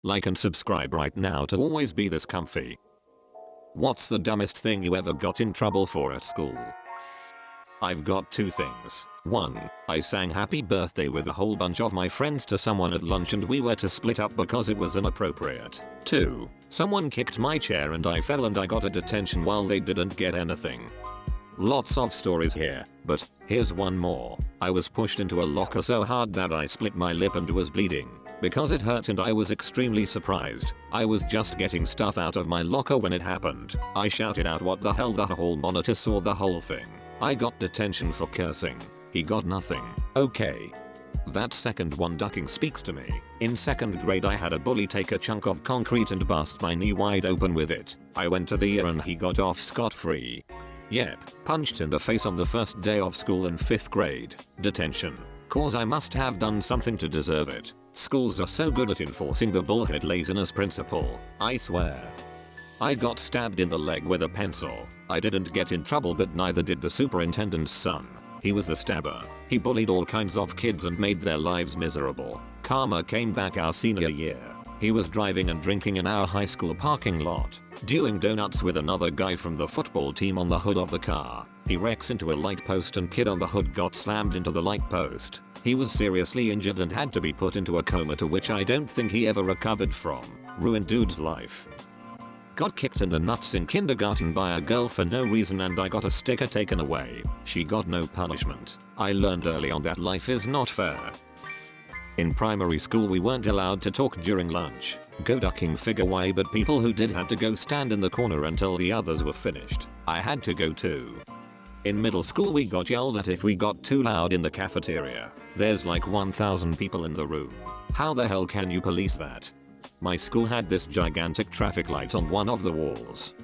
Like and subscribe right now to always be this comfy. What's the dumbest thing you ever got in trouble for at school? I've got two things. 1. I sang happy birthday with a whole bunch of my friends to someone at lunch and we were to split up because it was inappropriate. 2. Someone kicked my chair and I fell and I got a detention while they didn't get anything. Lots of stories here, but here's one more. I was pushed into a locker so hard that I split my lip and was bleeding. Because it hurt and I was extremely surprised. I was just getting stuff out of my locker when it happened. I shouted out what the hell. The hall monitor saw the whole thing. I got detention for cursing. He got nothing. Okay. That second one ducking speaks to me. In 2nd grade I had a bully take a chunk of concrete and bust my knee wide open with it. I went to the ER and he got off scot-free. Yep, punched in the face on the first day of school in 5th grade. Detention. Cause I must have done something to deserve it. Schools are so good at enforcing the bullhead laziness principle, I swear. I got stabbed in the leg with a pencil. I didn't get in trouble but neither did the superintendent's son. He was the stabber. He bullied all kinds of kids and made their lives miserable. Karma came back our senior year. He was driving and drinking in our high school parking lot, doing donuts with another guy from the football team on the hood of the car. He wrecks into a light post and kid on the hood got slammed into the light post. He was seriously injured and had to be put into a coma, to which I don't think he ever recovered from. Ruined dude's life. Got kicked in the nuts in kindergarten by a girl for no reason and I got a sticker taken away. She got no punishment. I learned early on that life is not fair. In primary school we weren't allowed to talk during lunch. Go ducking figure why, but people who did had to go stand in the corner until the others were finished. I had to go too. In middle school we got yelled at if we got too loud in the cafeteria. There's like 1,000 people in the room. How the hell can you police that? My school had this gigantic traffic light on one of the walls.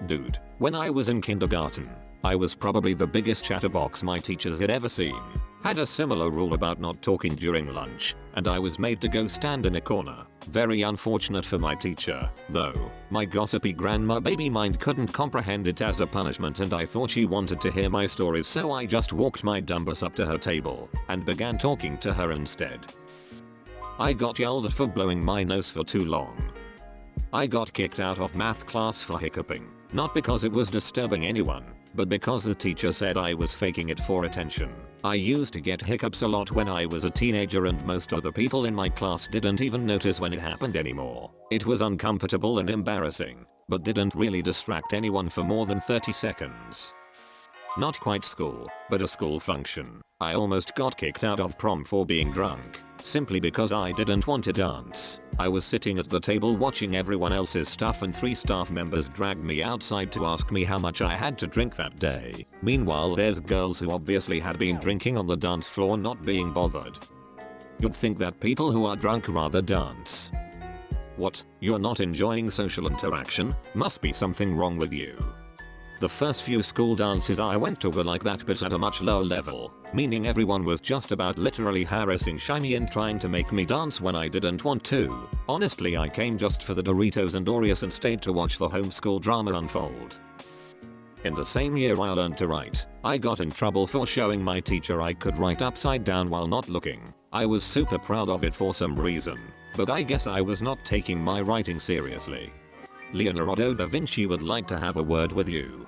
Dude, when I was in kindergarten, I was probably the biggest chatterbox my teachers had ever seen. Had a similar rule about not talking during lunch, and I was made to go stand in a corner. Very unfortunate for my teacher, though. My gossipy grandma baby mind couldn't comprehend it as a punishment and I thought she wanted to hear my stories, so I just walked my dumb ass up to her table and began talking to her instead. I got yelled at for blowing my nose for too long. I got kicked out of math class for hiccuping, not because it was disturbing anyone, but because the teacher said I was faking it for attention. I used to get hiccups a lot when I was a teenager and most of the people in my class didn't even notice when it happened anymore. It was uncomfortable and embarrassing, but didn't really distract anyone for more than 30 seconds. Not quite school, but a school function. I almost got kicked out of prom for being drunk, simply because I didn't want to dance. I was sitting at the table watching everyone else's stuff and 3 staff members dragged me outside to ask me how much I had to drink that day. Meanwhile there's girls who obviously had been drinking on the dance floor not being bothered. You'd think that people who are drunk rather dance. What? You're not enjoying social interaction? Must be something wrong with you. The first few school dances I went to were like that, but at a much lower level, meaning everyone was just about literally harassing me and trying to make me dance when I didn't want to. Honestly, I came just for the Doritos and Oreos and stayed to watch the homeschool drama unfold. In the same year I learned to write. I got in trouble for showing my teacher I could write upside down while not looking. I was super proud of it for some reason, but I guess I was not taking my writing seriously. Leonardo da Vinci would like to have a word with you.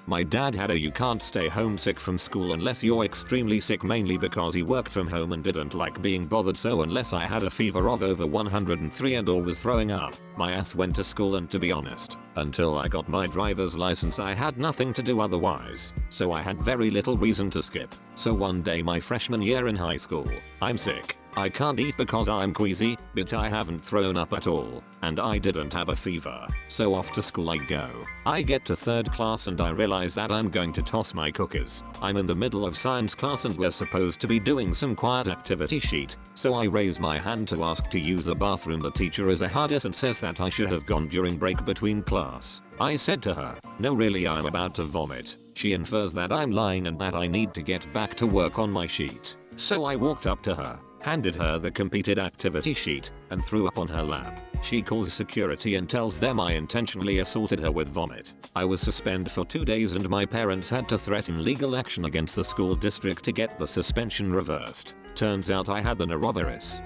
My dad had a "you can't stay home sick from school unless you're extremely sick," mainly because he worked from home and didn't like being bothered, so unless I had a fever of over 103 and or was throwing up, my ass went to school, and to be honest, until I got my driver's license I had nothing to do otherwise, so I had very little reason to skip. So one day my freshman year in high school, I'm sick. I can't eat because I'm queasy, but I haven't thrown up at all, and I didn't have a fever, so off to school I go. I get to 3rd class and I realize that I'm going to toss my cookies. I'm in the middle of science class and we're supposed to be doing some quiet activity sheet, so I raise my hand to ask to use the bathroom. The teacher is a hard ass and says that I should have gone during break between class. I said to her, "No really, I'm about to vomit." She infers that I'm lying and that I need to get back to work on my sheet. So I walked up to her, handed her the completed activity sheet, and threw up on her lap. She calls security and tells them I intentionally assaulted her with vomit. I was suspended for 2 days and my parents had to threaten legal action against the school district to get the suspension reversed. Turns out I had the norovirus.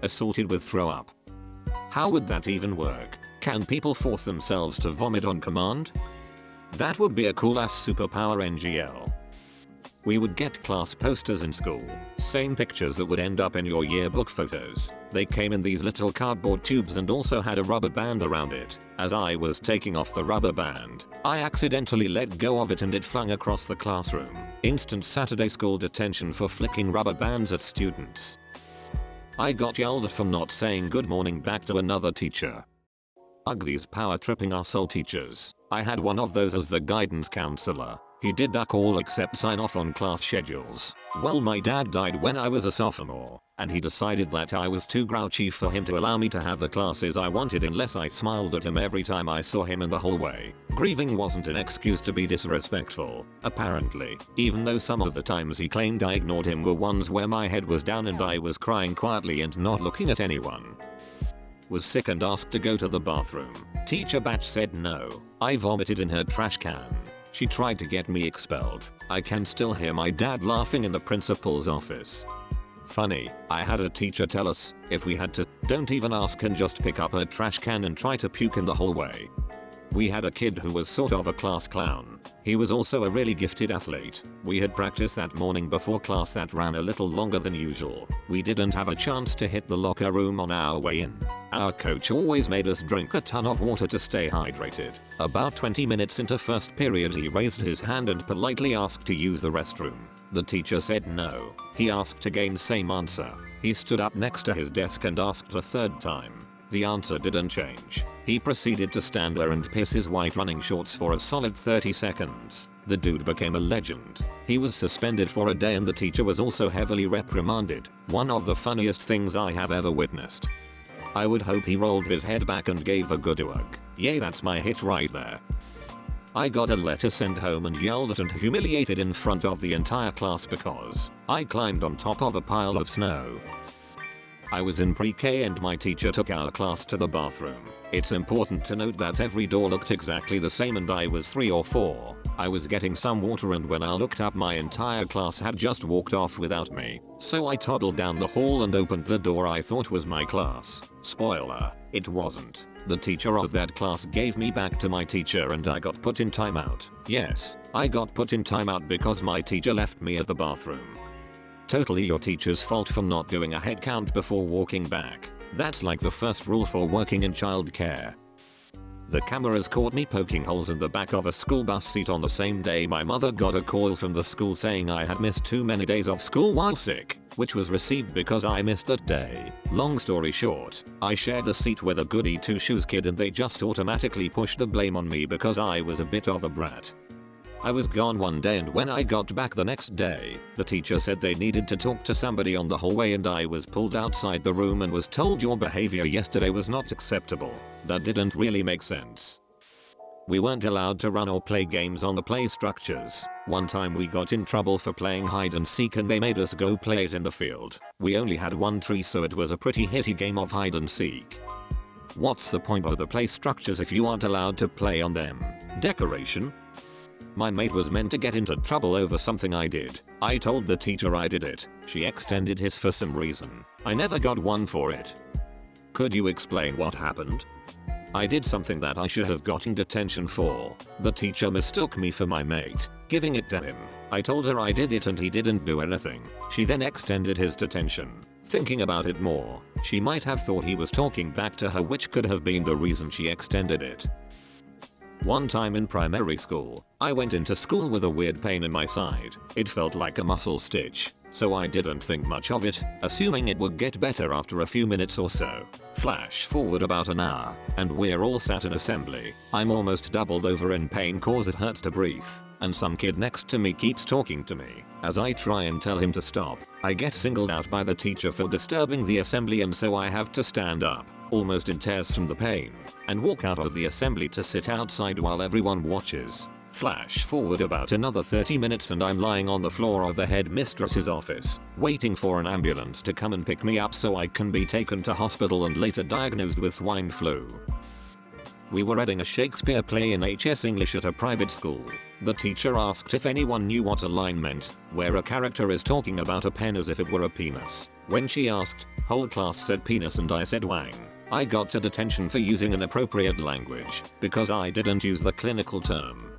assaulted with throw up. How would that even work? Can people force themselves to vomit on command? That would be a cool ass superpower NGL. We would get class posters in school, same pictures that would end up in your yearbook photos. They came in these little cardboard tubes and also had a rubber band around it. As I was taking off the rubber band, I accidentally let go of it and it flung across the classroom. Instant Saturday school detention for flicking rubber bands at students. I got yelled at for not saying good morning back to another teacher. Ugh, these power tripping arsehole teachers. I had one of those as the guidance counselor. He did duck all except sign off on class schedules. Well, my dad died when I was a sophomore, and he decided that I was too grouchy for him to allow me to have the classes I wanted unless I smiled at him every time I saw him in the hallway. Grieving wasn't an excuse to be disrespectful, apparently, even though some of the times he claimed I ignored him were ones where my head was down and I was crying quietly and not looking at anyone. Was sick and asked to go to the bathroom. Teacher batch said no. I vomited in her trash can. She tried to get me expelled. I can still hear my dad laughing in the principal's office. Funny, I had a teacher tell us, if we had to, don't even ask and just pick up her trash can and try to puke in the hallway. We had a kid who was sort of a class clown. He was also a really gifted athlete. We had practice that morning before class that ran a little longer than usual. We didn't have a chance to hit the locker room on our way in. Our coach always made us drink a ton of water to stay hydrated. About 20 minutes into first period he raised his hand and politely asked to use the restroom. The teacher said no. He asked again, same answer. He stood up next to his desk and asked a third time. The answer didn't change. He proceeded to stand there and piss his white running shorts for a solid 30 seconds. The dude became a legend. He was suspended for a day and the teacher was also heavily reprimanded. One of the funniest things I have ever witnessed. I would hope he rolled his head back and gave a good ugh. Yay, that's my hit right there. I got a letter sent home and yelled at and humiliated in front of the entire class because I climbed on top of a pile of snow. I was in pre-K and my teacher took our class to the bathroom. It's important to note that every door looked exactly the same and I was 3 or 4. I was getting some water and when I looked up my entire class had just walked off without me. So I toddled down the hall and opened the door I thought was my class. Spoiler, it wasn't. The teacher of that class gave me back to my teacher and I got put in timeout. Yes, I got put in timeout because my teacher left me at the bathroom. Totally your teacher's fault for not doing a head count before walking back. That's like the first rule for working in childcare. The cameras caught me poking holes in the back of a school bus seat on the same day my mother got a call from the school saying I had missed too many days of school while sick, which was received because I missed that day. Long story short, I shared the seat with a goody two shoes kid and they just automatically pushed the blame on me because I was a bit of a brat. I was gone one day and when I got back the next day, the teacher said they needed to talk to somebody on the hallway and I was pulled outside the room and was told your behavior yesterday was not acceptable. That didn't really make sense. We weren't allowed to run or play games on the play structures. One time we got in trouble for playing hide and seek and they made us go play it in the field. We only had one tree so it was a pretty hitty game of hide and seek. What's the point of the play structures if you aren't allowed to play on them? Decoration? My mate was meant to get into trouble over something I did. I told the teacher I did it. She extended his for some reason. I never got one for it. Could you explain what happened? I did something that I should have gotten detention for. The teacher mistook me for my mate, giving it to him. I told her I did it and he didn't do anything. She then extended his detention. Thinking about it more, she might have thought he was talking back to her, which could have been the reason she extended it. One time in primary school, I went into school with a weird pain in my side. It felt like a muscle stitch, so I didn't think much of it, assuming it would get better after a few minutes or so. Flash forward about an hour, and we're all sat in assembly. I'm almost doubled over in pain cause it hurts to breathe, and some kid next to me keeps talking to me. As I try and tell him to stop, I get singled out by the teacher for disturbing the assembly and so I have to stand up, almost in tears from the pain, and walk out of the assembly to sit outside while everyone watches. Flash forward about another 30 minutes and I'm lying on the floor of the headmistress's office, waiting for an ambulance to come and pick me up so I can be taken to hospital and later diagnosed with swine flu. We were reading a Shakespeare play in HS English at a private school. The teacher asked if anyone knew what a line meant, where a character is talking about a pen as if it were a penis. When she asked, Whole class said penis and I said wang. I got a detention for using inappropriate language because I didn't use the clinical term.